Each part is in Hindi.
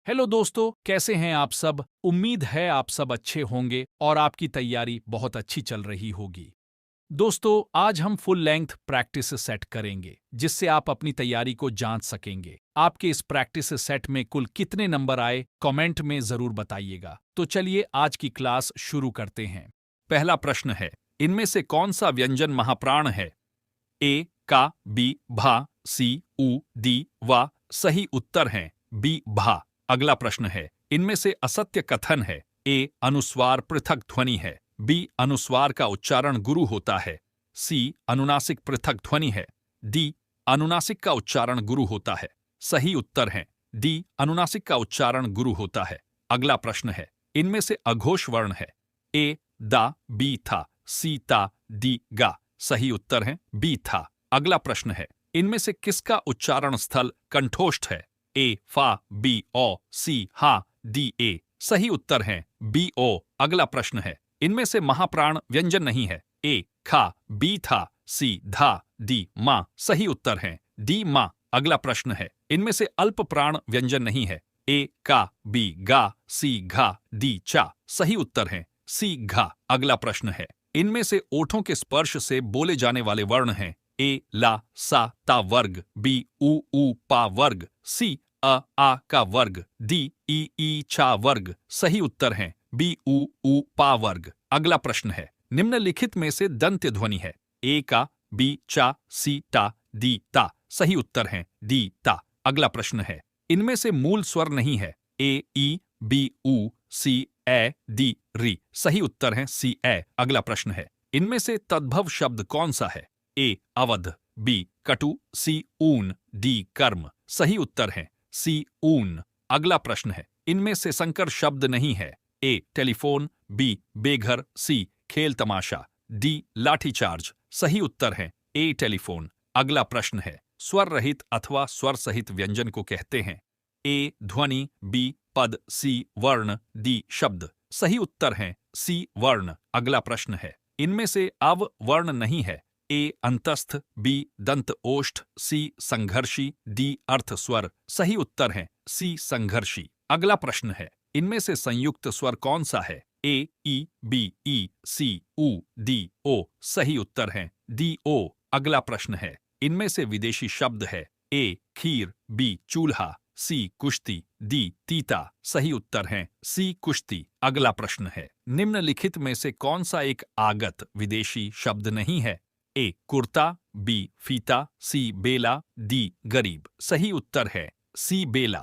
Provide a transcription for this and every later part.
हेलो दोस्तों, कैसे हैं आप सब। उम्मीद है आप सब अच्छे होंगे और आपकी तैयारी बहुत अच्छी चल रही होगी। दोस्तों, आज हम फुल लेंथ प्रैक्टिस सेट करेंगे जिससे आप अपनी तैयारी को जांच सकेंगे। आपके इस प्रैक्टिस सेट में कुल कितने नंबर आए, कमेंट में जरूर बताइएगा। तो चलिए आज की क्लास शुरू करते हैं। पहला प्रश्न है, इनमें से कौन सा व्यंजन महाप्राण है? ए का, बी भा, सी उ, डी वा। सही उत्तर है बी भा। अगला प्रश्न है, इनमें से असत्य कथन है? ए अनुस्वार पृथक ध्वनि है, बी अनुस्वार का उच्चारण गुरु होता है, सी अनुनासिक पृथक ध्वनि है, डी अनुनासिक का उच्चारण गुरु होता है। सही उत्तर है डी अनुनासिक का उच्चारण गुरु होता है। अगला प्रश्न है, इनमें से अघोष वर्ण है? ए दा, बी था, सी ता, डी गा। सही उत्तर है बी था। अगला प्रश्न है, इनमें से किसका उच्चारण स्थल कंठोष्ठ है? ए फा, बी ओ, सी हा, डी ए। सही उत्तर है बी ओ। अगला प्रश्न है, इनमें से महाप्राण व्यंजन नहीं है? ए खा, बी था, सी धा, डी मां। सही उत्तर है डी मां। अगला प्रश्न है, इनमें से अल्प प्राण व्यंजन नहीं है? ए का, बी गा, सी घा, डी चा। सही उत्तर है सी घा। अगला प्रश्न है, इनमें से ओठों के स्पर्श से बोले जाने वाले वर्ण हैं? ए ला, सा ता वर्ग, बी उ पा वर्ग, सी अ आ का वर्ग, डी ई छा वर्ग। सही उत्तर है बी उ पा वर्ग। अगला प्रश्न है, निम्नलिखित में से दंत्य ध्वनि है? ए का, बी चा, सी टा, डी ता। सही उत्तर है डी ता। अगला प्रश्न है, इनमें से मूल स्वर नहीं है? ए ई, बी उ, सी ए, डी री। सही उत्तर है सी ए। अगला प्रश्न है, इनमें से तद्भव शब्द कौन सा है? ए अवध, बी कटु, सी ऊन, डी कर्म। सही उत्तर है सी ऊन। अगला प्रश्न है, इनमें से संकर शब्द नहीं है? ए टेलीफोन, बी बेघर, सी खेल तमाशा, डी लाठीचार्ज। सही उत्तर है ए टेलीफोन। अगला प्रश्न है, स्वर रहित अथवा स्वर सहित व्यंजन को कहते हैं? ए ध्वनि, बी पद, सी वर्ण, डी शब्द। सही उत्तर है सी वर्ण। अगला प्रश्न है, इनमें से अव वर्ण नहीं है? ए अंतस्थ, बी दंत ओष्ठ, सी संघर्षी, डी अर्थ स्वर। सही उत्तर है सी संघर्षी। अगला प्रश्न है, इनमें से संयुक्त स्वर कौन सा है? ए ई, बी ई, सी उ, डी ओ। सही उत्तर है डी ओ। अगला प्रश्न है, इनमें से विदेशी शब्द है? ए खीर, बी चूल्हा, सी कुश्ती, डी तीता। सही उत्तर है सी कुश्ती। अगला प्रश्न है, निम्नलिखित में से कौन सा एक आगत विदेशी शब्द नहीं है? ए कुर्ता, बी फीता, सी बेला, डी गरीब। सही उत्तर है सी बेला।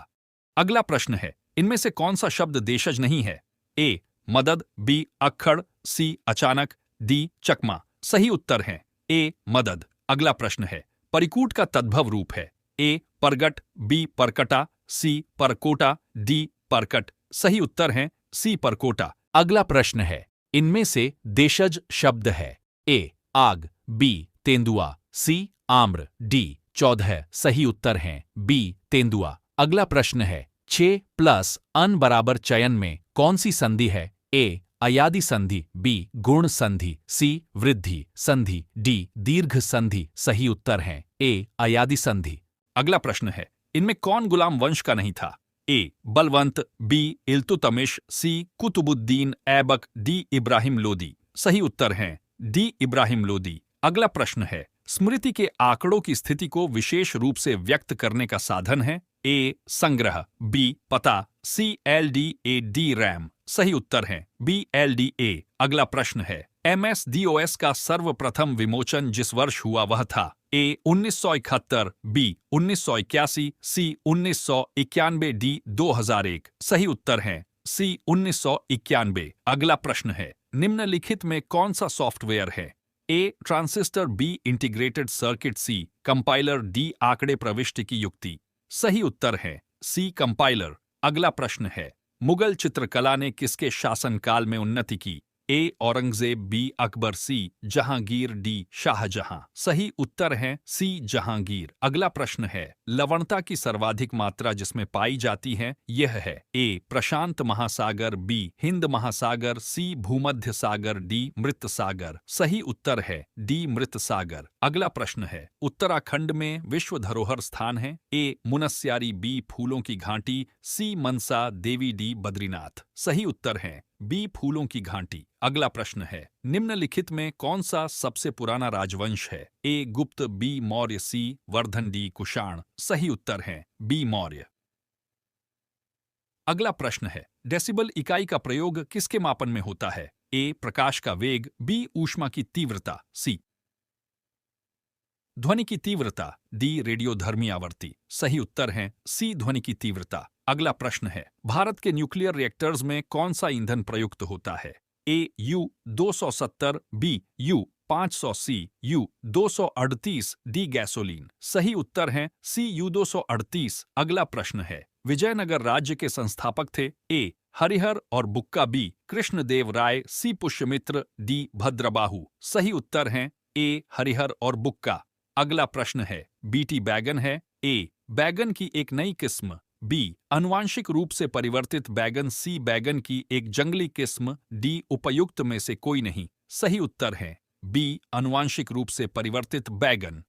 अगला प्रश्न है, इनमें से कौन सा शब्द देशज नहीं है? ए मदद, बी अक्खड़, सी अचानक, डी चकमा। सही उत्तर है ए मदद। अगला प्रश्न है, परिकूट का तद्भव रूप है? ए परगट, बी परकटा, सी परकोटा, डी परकट। सही उत्तर है सी परकोटा। अगला प्रश्न है, इनमें से देशज शब्द है? ए आग, बी तेंदुआ, सी आम्र, डी 14। सही उत्तर है बी तेंदुआ। अगला प्रश्न है, 6 प्लस अन बराबर चयन में कौन सी संधि है? ए अयादि संधि, बी गुण संधि, सी वृद्धि संधि, डी दीर्घ संधि। सही उत्तर है ए अयादि संधि। अगला प्रश्न है, इनमें कौन गुलाम वंश का नहीं था? ए बलवंत, बी इल्तुतमिश, सी कुतुबुद्दीन ऐबक, डी इब्राहिम लोदी। सही उत्तर है डी इब्राहिम लोदी। अगला प्रश्न है, स्मृति के आंकड़ों की स्थिति को विशेष रूप से व्यक्त करने का साधन है? ए संग्रह, बी पता, सी LDA रैम। सही उत्तर है बी LDA। अगला प्रश्न है, MS-DOS का सर्वप्रथम विमोचन जिस वर्ष हुआ वह था? ए 1971, बी 1981, सी 1991, डी 2001। सही उत्तर है सी 1991। अगला प्रश्न है, निम्नलिखित में कौन सा सॉफ्टवेयर है? A transistor, B integrated circuit, C compiler, D आंकड़े प्रविष्टि की युक्ति। सही उत्तर है सी कंपाइलर। अगला प्रश्न है, मुगल चित्रकला ने किसके शासनकाल में उन्नति की? ए औरंगजेब, बी अकबर, सी जहांगीर, डी शाहजहां। सही उत्तर है सी जहांगीर। अगला प्रश्न है, लवणता की सर्वाधिक मात्रा जिसमें पाई जाती है यह है ए प्रशांत महासागर, बी हिंद महासागर, सी भूमध्य सागर, डी मृत सागर। सही उत्तर है डी मृत सागर। अगला प्रश्न है, उत्तराखंड में विश्व धरोहर स्थान है ए मुनस्यारी, बी फूलों की घाटी, सी मनसा देवी, डी बद्रीनाथ। सही उत्तर है बी फूलों की घाटी। अगला प्रश्न है, निम्नलिखित में कौन सा सबसे पुराना राजवंश है ए गुप्त, बी मौर्य, सी वर्धन, डी कुषाण। सही उत्तर है बी मौर्य। अगला प्रश्न है, डेसिबल इकाई का प्रयोग किसके मापन में होता है ए प्रकाश का वेग, बी ऊष्मा की तीव्रता, सी ध्वनि की तीव्रता, डी रेडियोधर्मी आवृत्ति। सही उत्तर है सी ध्वनि की तीव्रता। अगला प्रश्न है, भारत के न्यूक्लियर रिएक्टर्स में कौन सा ईंधन प्रयुक्त होता है A U 270, B U 500, C U 238, D gasoline. सही उत्तर है सी यू 238। अगला प्रश्न है, विजयनगर राज्य के संस्थापक थे ए हरिहर और बुक्का, बी कृष्णदेव राय, सी पुष्यमित्र, डी भद्रबाहु। सही उत्तर है ए हरिहर और बुक्का। अगला प्रश्न है, बीटी बैगन है ए बैगन की एक नई किस्म, बी आनुवांशिक रूप से परिवर्तित बैगन, सी बैगन की एक जंगली किस्म, डी उपयुक्त में से कोई नहीं। सही उत्तर है बी आनुवांशिक रूप से परिवर्तित बैगन।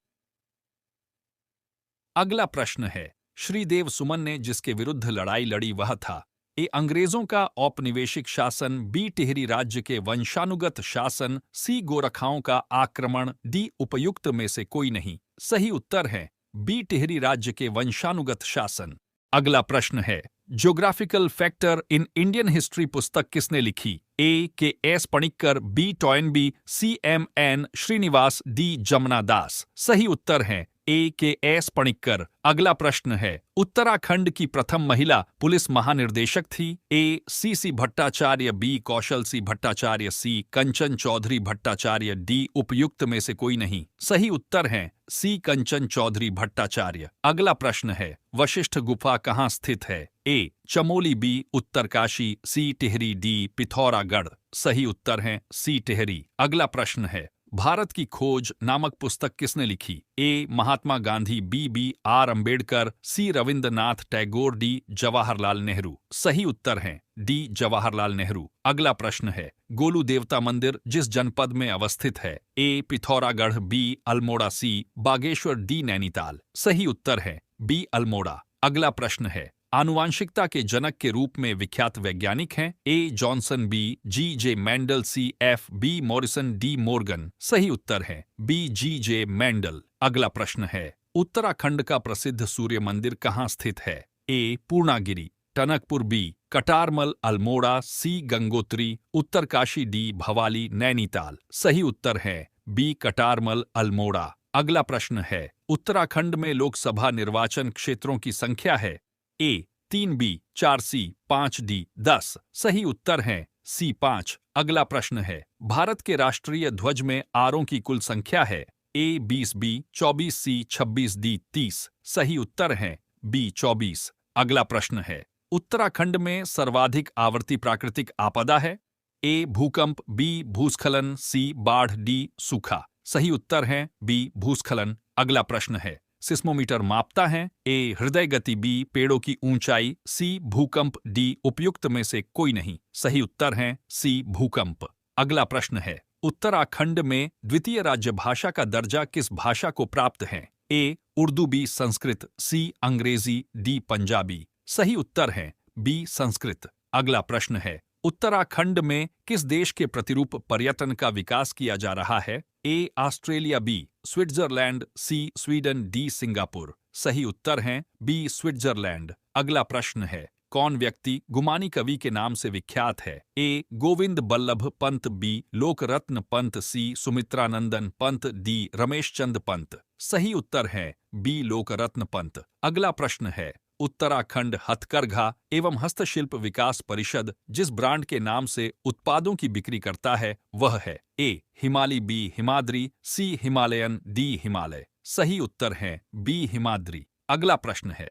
अगला प्रश्न है, श्रीदेव सुमन ने जिसके विरुद्ध लड़ाई लड़ी वह था ए अंग्रेजों का औपनिवेशिक शासन, बी टिहरी राज्य के वंशानुगत शासन, सी गोरखाओं का आक्रमण, डी उपयुक्त में से कोई नहीं। सही उत्तर है बी टिहरी राज्य के वंशानुगत शासन। अगला प्रश्न है, geographical factor in Indian history पुस्तक किसने लिखी A K S Panikkar, B Toynbee, C M N Srinivas, D Jamuna Das. सही उत्तर है ए के एस पणिक्कर। अगला प्रश्न है, उत्तराखंड की प्रथम महिला पुलिस महानिर्देशक थी ए सी सी भट्टाचार्य, बी कौशल सी भट्टाचार्य, सी कंचन चौधरी भट्टाचार्य, डी उपयुक्त में से कोई नहीं। सही उत्तर है सी कंचन चौधरी भट्टाचार्य। अगला प्रश्न है, वशिष्ठ गुफा कहाँ स्थित है ए चमोली, बी उत्तरकाशी, सी टिहरी, डी पिथौरागढ़। सही उत्तर है सी टिहरी। अगला प्रश्न है, भारत की खोज नामक पुस्तक किसने लिखी A Mahatma Gandhi, B R Ambedkar, C Rabindranath Tagore, D Jawaharlal Nehru. सही उत्तर है डी जवाहरलाल नेहरू। अगला प्रश्न है, गोलू देवता मंदिर जिस जनपद में अवस्थित है ए पिथौरागढ़, बी अल्मोड़ा, सी बागेश्वर, डी नैनीताल। सही उत्तर है बी अल्मोड़ा। अगला प्रश्न है, आनुवांशिकता के जनक के रूप में विख्यात वैज्ञानिक हैं A Johnson, B G J Mendel, C F B Morrison, D Morgan. सही उत्तर है बी जी जे मेंडल। अगला प्रश्न है, उत्तराखंड का प्रसिद्ध सूर्य मंदिर कहाँ स्थित है ए पूर्णागिरि, टनकपुर, बी कटारमल, अल्मोड़ा, सी गंगोत्री, उत्तरकाशी, डी भवाली, नैनीताल। सही उत्तर है बी कटारमल, अल्मोड़ा। अगला प्रश्न है, उत्तराखंड में लोकसभा निर्वाचन क्षेत्रों की संख्या है ए 3, बी 4, सी 5, डी 10। सही उत्तर है सी 5। अगला प्रश्न है, भारत के राष्ट्रीय ध्वज में आरों की कुल संख्या है ए 20, बी 24, सी 26, डी 30। सही उत्तर है बी 24। अगला प्रश्न है, उत्तराखंड में सर्वाधिक आवर्ती प्राकृतिक आपदा है ए भूकंप, बी भूस्खलन, सी बाढ़, डी सूखा। सही उत्तर है बी भूस्खलन। अगला प्रश्न है, सिस्मोमीटर मापता है ए हृदय गति, बी पेड़ों की ऊंचाई, सी भूकंप, डी उपयुक्त में से कोई नहीं। सही उत्तर है सी भूकंप। अगला प्रश्न है, उत्तराखंड में द्वितीय राज्य भाषा का दर्जा किस भाषा को प्राप्त है ए उर्दू, बी संस्कृत, सी अंग्रेजी, डी पंजाबी। सही उत्तर है बी संस्कृत। अगला प्रश्न है, उत्तराखंड में किस देश के प्रतिरूप पर्यटन का विकास किया जा रहा है A Australia, B Switzerland, C Sweden, D Singapore. सही उत्तर है बी स्विट्जरलैंड। अगला प्रश्न है, कौन व्यक्ति गुमानी कवि के नाम से विख्यात है ए गोविंद बल्लभ पंत, बी लोकरत्न पंत, सी सुमित्रानंदन पंत, डी रमेश चंद पंत। सही उत्तर है बी लोकरत्न पंत। अगला प्रश्न है, उत्तराखंड हथकरघा एवं हस्तशिल्प विकास परिषद जिस ब्रांड के नाम से उत्पादों की बिक्री करता है वह है ए हिमालय, बी हिमाद्री, सी हिमालयन, डी हिमालय। सही उत्तर है बी हिमाद्री। अगला प्रश्न है,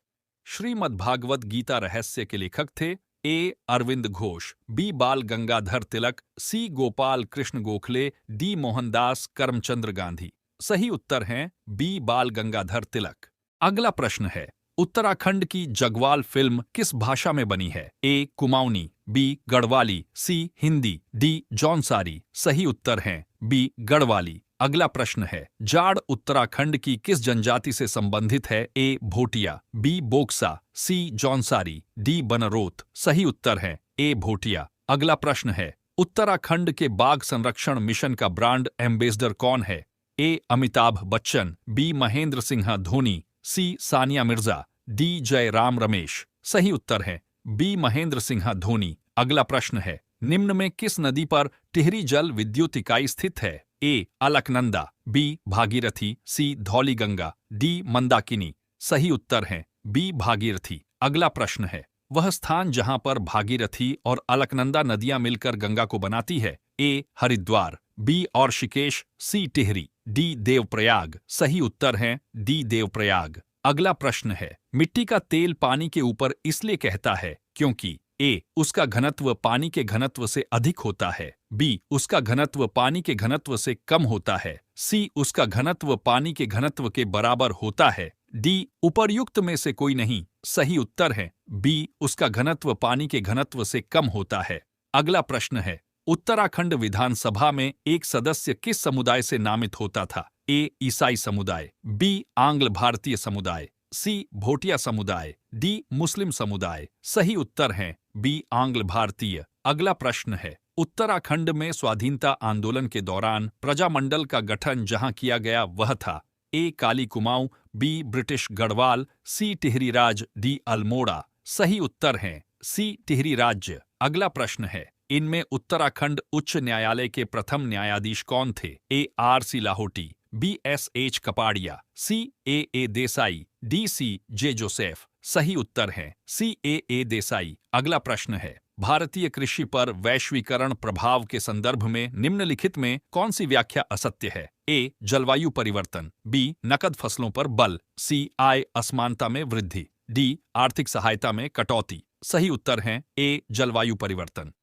श्रीमद्भागवत गीता रहस्य के लेखक थे ए अरविंद घोष, बी बाल गंगाधर तिलक, सी गोपाल कृष्ण गोखले, डी मोहनदास करमचंद्र गांधी। सही उत्तर हैं बी बाल गंगाधर तिलक। अगला प्रश्न है, उत्तराखंड की जगवाल फिल्म किस भाषा में बनी है? ए कुमाऊनी, बी गढ़वाली, सी हिंदी, डी जौनसारी। सही उत्तर हैं बी गढ़वाली। अगला प्रश्न है, जाड़ उत्तराखंड की किस जनजाति से संबंधित है? ए भोटिया, बी बोक्सा, सी जौनसारी, डी बनरोत। सही उत्तर है ए भोटिया। अगला प्रश्न है, उत्तराखंड के बाघ संरक्षण मिशन का ब्रांड एम्बेसडर कौन है? ए अमिताभ बच्चन, बी महेंद्र सिंह धोनी, सी सानिया मिर्जा, डी जयराम रमेश। सही उत्तर है बी महेंद्र सिंह धोनी। अगला प्रश्न है, निम्न में किस नदी पर टिहरी जल विद्युत इकाई स्थित है? ए अलकनंदा, बी भागीरथी, सी धौलीगंगा, डी मंदाकिनी। सही उत्तर है बी भागीरथी। अगला प्रश्न है, वह स्थान जहां पर भागीरथी और अलकनंदा नदियां मिलकर गंगा को बनाती है? ए हरिद्वार, बी और ऋषिकेश, सी टिहरी, डी देवप्रयाग। सही उत्तर है डी देवप्रयाग। अगला प्रश्न है, मिट्टी का तेल पानी के ऊपर इसलिए कहता है क्योंकि ए उसका घनत्व पानी के घनत्व से अधिक होता है, बी उसका घनत्व पानी के घनत्व से कम होता है, सी उसका घनत्व पानी के घनत्व के बराबर होता है, डी उपर्युक्त में से कोई नहीं। सही उत्तर है बी उसका घनत्व पानी के घनत्व से कम होता है। अगला प्रश्न है, उत्तराखंड विधानसभा में एक सदस्य किस समुदाय से नामित होता था? ए ईसाई समुदाय, बी आंग्ल भारतीय समुदाय, सी भोटिया समुदाय, डी मुस्लिम समुदाय। सही उत्तर है बी आंग्ल भारतीय। अगला प्रश्न है, उत्तराखंड में स्वाधीनता आंदोलन के दौरान प्रजामंडल का गठन जहां किया गया वह था? ए काली कुमाऊं, बी ब्रिटिश गढ़वाल, सी टिहरी राज, डी अल्मोड़ा। सही उत्तर है सी टिहरी राज्य। अगला प्रश्न है, इनमें उत्तराखंड उच्च न्यायालय के प्रथम न्यायाधीश कौन थे? A R C Lahoti, B S H Kapadia, C A Desai, D C J Joseph. सही उत्तर है सी ए देसाई। अगला प्रश्न है, भारतीय कृषि पर वैश्वीकरण प्रभाव के संदर्भ में निम्नलिखित में कौन सी व्याख्या असत्य है? ए जलवायु परिवर्तन, बी नकद फसलों पर बल, सी आय असमानता में वृद्धि, डी आर्थिक सहायता में कटौती। सही उत्तर है ए जलवायु परिवर्तन।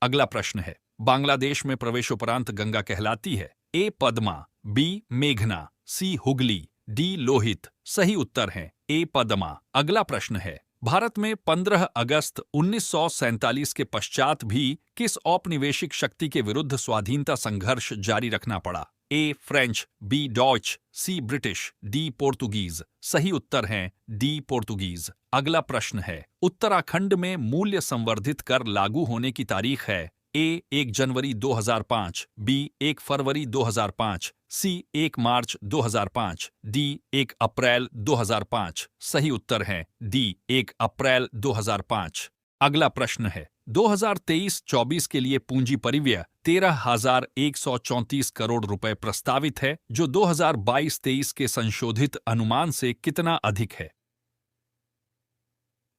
अगला प्रश्न है, बांग्लादेश में प्रवेशोपरांत गंगा कहलाती है? ए पद्मा, बी मेघना, सी हुगली, डी लोहित। सही उत्तर है ए पद्मा। अगला प्रश्न है, भारत में 15 अगस्त 1947 के पश्चात भी किस औपनिवेशिक शक्ति के विरुद्ध स्वाधीनता संघर्ष जारी रखना पड़ा? ए फ्रेंच, बी डॉच, सी ब्रिटिश, डी पोर्तुगीज। सही उत्तर है डी पोर्तुगीज। अगला प्रश्न है, उत्तराखंड में मूल्य संवर्धित कर लागू होने की तारीख है? ए 1 जनवरी 2005, बी 1 फरवरी 2005, सी 1 मार्च 2005, डी 1 अप्रैल 2005। सही उत्तर है डी 1 अप्रैल 2005। अगला प्रश्न है, 2023-24 के लिए पूंजी परिव्यय 13,134 करोड़ रुपए प्रस्तावित है, जो 2022-23 के संशोधित अनुमान से कितना अधिक है?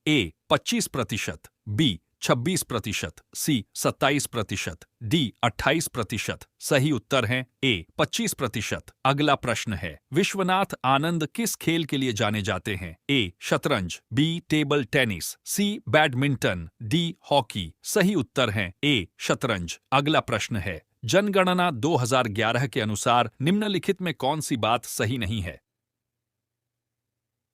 ए 25%, बी 26%, सी 27%, डी 28%। सही उत्तर है ए 25%। अगला प्रश्न है, विश्वनाथ आनंद किस खेल के लिए जाने जाते हैं? ए शतरंज, बी टेबल टेनिस, सी बैडमिंटन, डी हॉकी। सही उत्तर है ए शतरंज। अगला प्रश्न है, जनगणना 2011 के अनुसार निम्नलिखित में कौन सी बात सही नहीं है?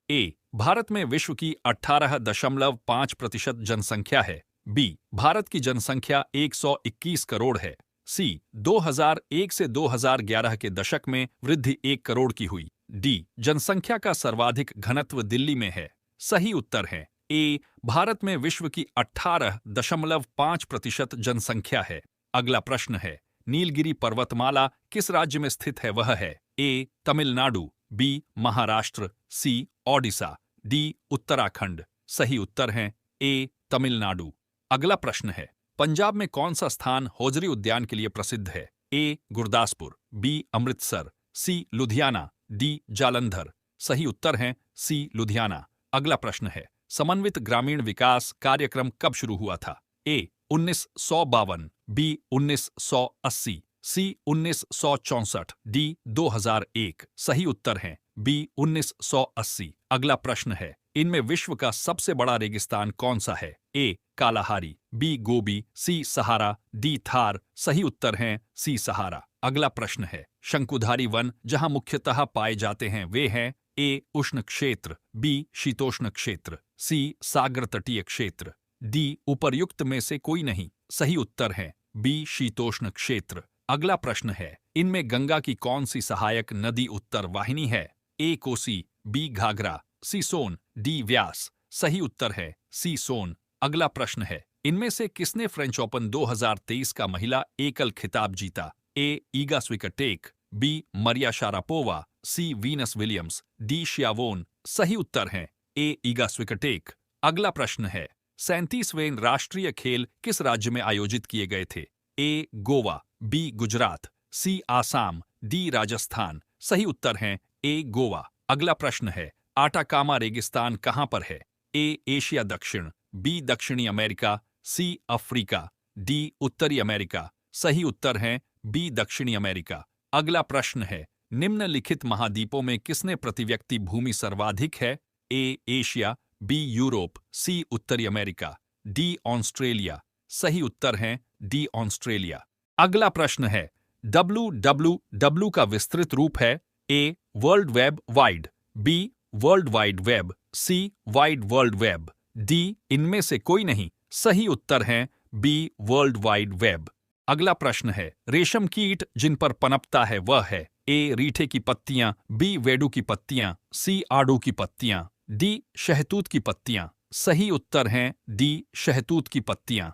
ए भारत में विश्व की 18.5% जनसंख्या है, बी भारत की जनसंख्या 121 करोड़ है, सी 2001 से 2011 के दशक में वृद्धि 1 करोड़ की हुई, डी जनसंख्या का सर्वाधिक घनत्व दिल्ली में है। सही उत्तर है ए भारत में विश्व की 18.5% जनसंख्या है। अगला प्रश्न है, नीलगिरी पर्वतमाला किस राज्य में स्थित है? वह है ए तमिलनाडु, बी महाराष्ट्र, सी ओडिशा, डी उत्तराखंड। सही उत्तर है ए तमिलनाडु। अगला प्रश्न है, पंजाब में कौन सा स्थान हौजरी उद्यान के लिए प्रसिद्ध है? ए गुरदासपुर, बी अमृतसर, सी लुधियाना, डी जालंधर। सही उत्तर है सी लुधियाना। अगला प्रश्न है, समन्वित ग्रामीण विकास कार्यक्रम कब शुरू हुआ था? ए 1952, बी 1980, सी 1964, डी 2001। सही उत्तर है बी 1980। अगला प्रश्न है, इनमें विश्व का सबसे बड़ा रेगिस्तान कौन सा है? A. Kalahari, B. Gobi, C. Sahara, D. Thar. सही उत्तर है सी. सहारा। अगला प्रश्न है, शंकुधारी वन जहां मुख्यतः पाए जाते हैं वे हैं ए. उष्ण क्षेत्र, बी. शीतोष्ण क्षेत्र, सी. सागर तटीय क्षेत्र, डी. उपर्युक्त में से कोई नहीं। सही उत्तर है बी. शीतोष्ण क्षेत्र। अगला प्रश्न है, इनमें गंगा की कौन सी सहायक नदी उत्तर वाहिनी है? ए. कोसी, बी. घाघरा, सी. सोन, डी. व्यास। सही उत्तर है सी. सोन। अगला प्रश्न है, इनमें से किसने फ्रेंच ओपन 2023 का महिला एकल खिताब जीता? A. Iga Swiatek, B. Maria Sharapova, C. Venus Williams, D. Schiavone. सही उत्तर है ए. ईगा स्विकटेक। अगला प्रश्न है, 37वें राष्ट्रीय खेल किस राज्य में आयोजित किए गए थे? ए. गोवा, बी. गुजरात, सी. आसाम, डी. राजस्थान। सही उत्तर है ए. गोवा। अगला प्रश्न है, आटाकामा रेगिस्तान कहां पर है? ए. एशिया दक्षिण, बी. दक्षिणी अमेरिका, सी. Africa, D. उत्तरी अमेरिका। सही उत्तर है बी. दक्षिणी अमेरिका। अगला प्रश्न है, निम्नलिखित महाद्वीपों में किसने प्रति व्यक्ति भूमि सर्वाधिक है? A. Asia, B. Europe, C. उत्तरी अमेरिका, डी. ऑस्ट्रेलिया। सही उत्तर है डी. ऑस्ट्रेलिया। अगला प्रश्न है, www का विस्तृत रूप है? A. World web wide, B. World wide web, C. Wide world web, D. इनमें से कोई नहीं। सही उत्तर है बी. World wide web. अगला प्रश्न है, रेशम कीट जिन पर पनपता है वह है? ए. रीठे की पत्तियां, बी. वेडू की पत्तियां, सी. आड़ू की पत्तियां, डी. शहतूत की पत्तियां। सही उत्तर हैं डी. शहतूत की पत्तियां।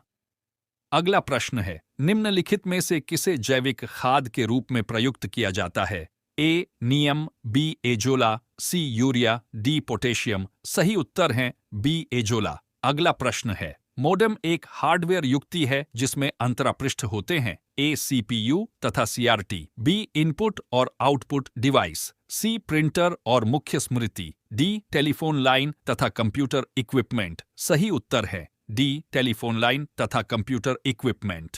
अगला प्रश्न है, निम्नलिखित में से किसे जैविक खाद के रूप में प्रयुक्त किया जाता है? ए. नीम, B. Azolla, C. Urea, D. Potassium. सही उत्तर है बी. एजोला। अगला प्रश्न है, मोडेम एक हार्डवेयर युक्ति है जिसमें अंतरापृष्ठ होते हैं? ए. सीपीयू तथा सीआरटी, बी. इनपुट और आउटपुट डिवाइस, सी. प्रिंटर और मुख्य स्मृति, डी. टेलीफोन लाइन तथा कंप्यूटर इक्विपमेंट। सही उत्तर है डी. टेलीफोन लाइन तथा कंप्यूटर इक्विपमेंट।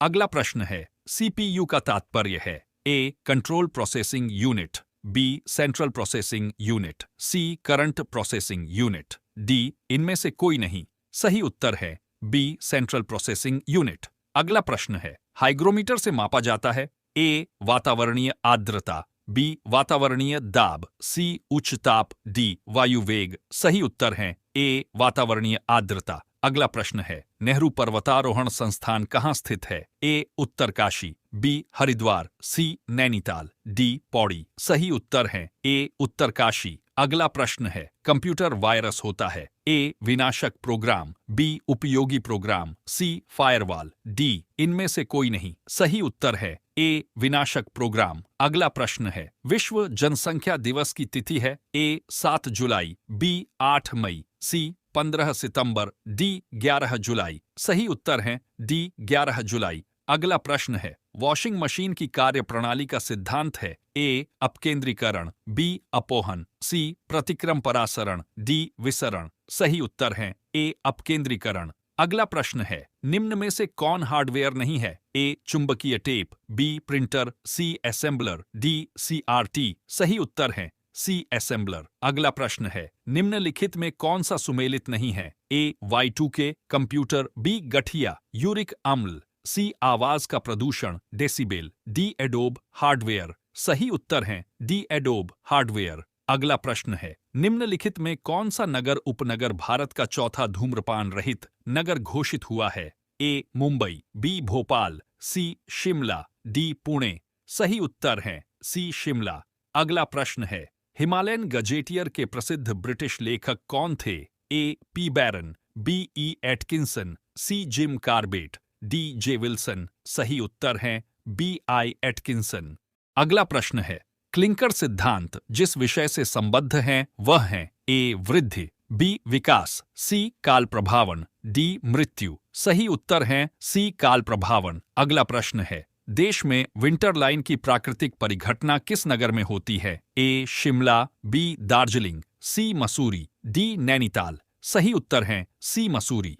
अगला प्रश्न है, सीपीयू का तात्पर्य है? A. Control processing unit, B. Central processing unit, C. Current processing unit, D. इनमें से कोई नहीं। सही उत्तर है बी. Central processing unit. अगला प्रश्न है, हाइग्रोमीटर से मापा जाता है? ए. वातावरणीय आर्द्रता, बी. वातावरणीय दाब, सी. उच्च ताप, डी. वायु वेग। सही उत्तर है ए. वातावरणीय आर्द्रता। अगला प्रश्न है, नेहरू पर्वतारोहण संस्थान कहाँ स्थित है? ए. उत्तरकाशी, बी. हरिद्वार, सी. नैनीताल, डी. पौड़ी। सही उत्तर है ए. उत्तरकाशी। अगला प्रश्न है, कंप्यूटर वायरस होता है? ए. विनाशक प्रोग्राम, बी. उपयोगी प्रोग्राम, सी. Firewall, D. इनमें से कोई नहीं। सही उत्तर है ए. विनाशक प्रोग्राम। अगला प्रश्न है, विश्व जनसंख्या दिवस की तिथि है? ए. 7 जुलाई, बी. 8 मई, सी. 15 सितंबर, डी. 11 जुलाई। सही उत्तर है डी. 11 जुलाई। अगला प्रश्न है, वॉशिंग मशीन की कार्य प्रणाली का सिद्धांत है? ए. अपकेंद्रीकरण, बी. अपोहन, सी. प्रतिक्रम परासरण, डी. विसरण। सही उत्तर है ए. अपकेंद्रीकरण। अगला प्रश्न है, निम्न में से कौन हार्डवेयर नहीं है? ए. चुंबकीय tape, B. Printer, C. Assembler, D. CRT. सही उत्तर है सी. असेंबलर। अगला प्रश्न है, निम्नलिखित में कौन सा सुमेलित नहीं है? ए. Y2K computer, B. गठिया, यूरिक अम्ल, सी. आवाज का प्रदूषण, डेसिबेल, डी. Adobe hardware. सही उत्तर है डी. Adobe hardware. अगला प्रश्न है, निम्नलिखित में कौन सा नगर उपनगर भारत का चौथा धूम्रपान रहित नगर घोषित हुआ है? ए. मुंबई, बी. भोपाल, सी. शिमला, डी. पुणे। सही उत्तर है सी. शिमला। अगला प्रश्न है, हिमालयन गजेटियर के प्रसिद्ध ब्रिटिश लेखक कौन थे? A. P. Baron, B. E. Atkinson, C. Jim Corbett, D. J. Wilson. सही उत्तर है बी. आई. एटकिंसन। अगला प्रश्न है, क्लिंकर सिद्धांत जिस विषय से संबद्ध हैं वह हैं? ए. वृद्धि, बी. विकास, सी. काल प्रभावन, डी. मृत्यु। सही उत्तर है सी. काल प्रभावन। अगला प्रश्न है, देश में विंटर लाइन की प्राकृतिक परिघटना किस नगर में होती है? ए. शिमला, बी. दार्जिलिंग, सी. मसूरी, डी. नैनीताल। सही उत्तर है सी. मसूरी।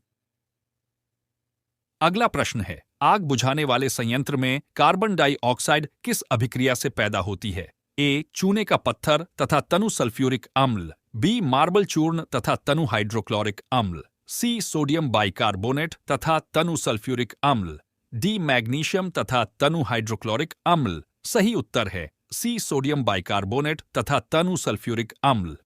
अगला प्रश्न है, आग बुझाने वाले संयंत्र में कार्बन डाइऑक्साइड किस अभिक्रिया से पैदा होती है? ए चूने का पत्थर तथा तनु सल्फ्यूरिक अम्ल, बी मार्बल चूर्ण तथा तनु हाइड्रोक्लोरिक अम्ल, सी सोडियम बाइकार्बोनेट तथा तनु सल्फ्यूरिक अम्ल, डी मैग्नीशियम तथा तनु हाइड्रोक्लोरिक अम्ल। सही उत्तर है सी सोडियम बाइकार्बोनेट तथा तनु सल्फ्यूरिक अम्ल।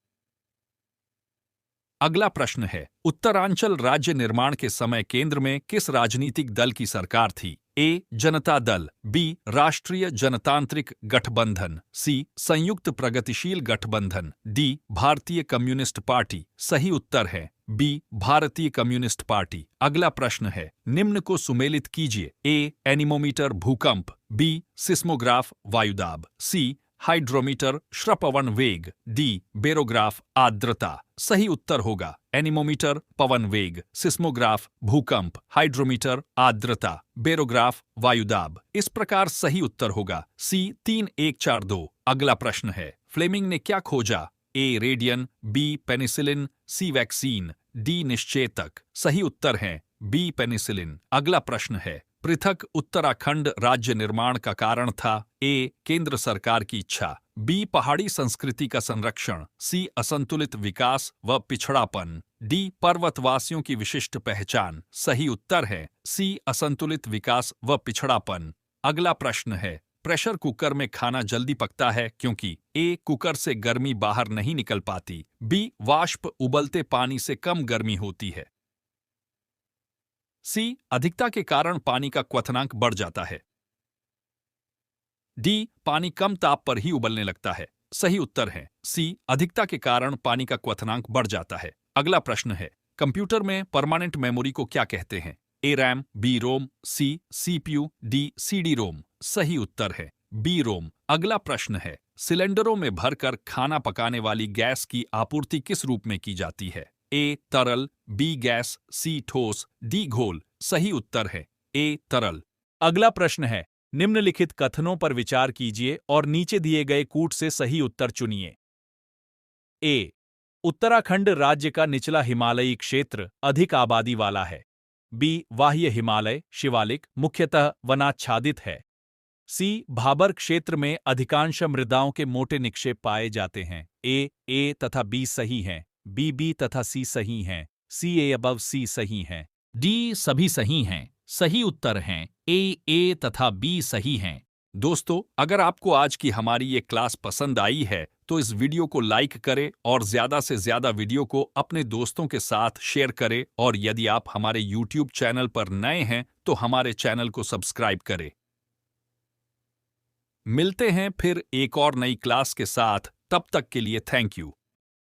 अगला प्रश्न है, उत्तरांचल राज्य निर्माण के समय केंद्र में किस राजनीतिक दल की सरकार थी? ए जनता दल, बी राष्ट्रीय जनतांत्रिक गठबंधन, सी संयुक्त प्रगतिशील गठबंधन, डी भारतीय कम्युनिस्ट पार्टी। सही उत्तर है बी भारतीय कम्युनिस्ट पार्टी। अगला प्रश्न है, निम्न को सुमेलित कीजिए। ए एनीमोमीटर भूकंप, बी सिस्मोग्राफ वायुदाब, सी हाइड्रोमीटर श्रपवन वेग, डी बेरोग्राफ आर्द्रता। सही उत्तर होगा एनीमोमीटर पवन वेग, सिस्मोग्राफ भूकंप, हाइड्रोमीटर आर्द्रता, बेरोग्राफ वायुदाब। इस प्रकार सही उत्तर होगा सी 3142। अगला प्रश्न है, फ्लेमिंग ने क्या खोजा? ए रेडियन, बी पेनिसिलिन, सी वैक्सीन, डी निश्चेतक। सही उत्तर है बी पेनिसिलिन। अगला प्रश्न है, पृथक उत्तराखंड राज्य निर्माण का कारण था? ए केंद्र सरकार की इच्छा, बी पहाड़ी संस्कृति का संरक्षण, सी असंतुलित विकास व पिछड़ापन, डी पर्वतवासियों की विशिष्ट पहचान। सही उत्तर है सी असंतुलित विकास व पिछड़ापन। अगला प्रश्न है, प्रेशर कुकर में खाना जल्दी पकता है क्योंकि ए कुकर से गर्मी बाहर नहीं निकल पाती, बी वाष्प उबलते पानी से कम गर्मी होती है, सी अधिकता के कारण पानी का क्वथनांक बढ़ जाता है, डी पानी कम ताप पर ही उबलने लगता है। सही उत्तर है सी अधिकता के कारण पानी का क्वथनांक बढ़ जाता है। अगला प्रश्न है, कंप्यूटर में परमानेंट मेमोरी को क्या कहते हैं? A RAM, B ROM, C CPU, D CD ROM. सही उत्तर है बी रोम। अगला प्रश्न है, सिलेंडरों में भरकर खाना पकाने वाली गैस की आपूर्ति किस रूप में की जाती है? ए तरल, बी गैस, सी ठोस, डी घोल। सही उत्तर है ए तरल। अगला प्रश्न है, निम्नलिखित कथनों पर विचार कीजिए और नीचे दिए गए कूट से सही उत्तर चुनिए। ए उत्तराखंड राज्य का निचला हिमालयी क्षेत्र अधिक आबादी वाला है। बी वाह्य हिमालय शिवालिक मुख्यतः वनाच्छादित है। सी भाबर क्षेत्र में अधिकांश मृदाओं के मोटे निक्षेप पाए जाते हैं। ए तथा बी सही हैं, बी तथा सी सही हैं, सी ए अबव सी सही हैं, डी सभी सही हैं। सही उत्तर हैं ए तथा बी सही हैं। दोस्तों, अगर आपको आज की हमारी ये क्लास पसंद आई है तो इस वीडियो को लाइक करें और ज़्यादा से ज़्यादा वीडियो को अपने दोस्तों के साथ शेयर करें, और यदि आप हमारे YouTube चैनल पर नए हैं तो हमारे चैनल को सब्सक्राइब करें। मिलते हैं फिर एक और नई क्लास के साथ, तब तक के लिए थैंक यू।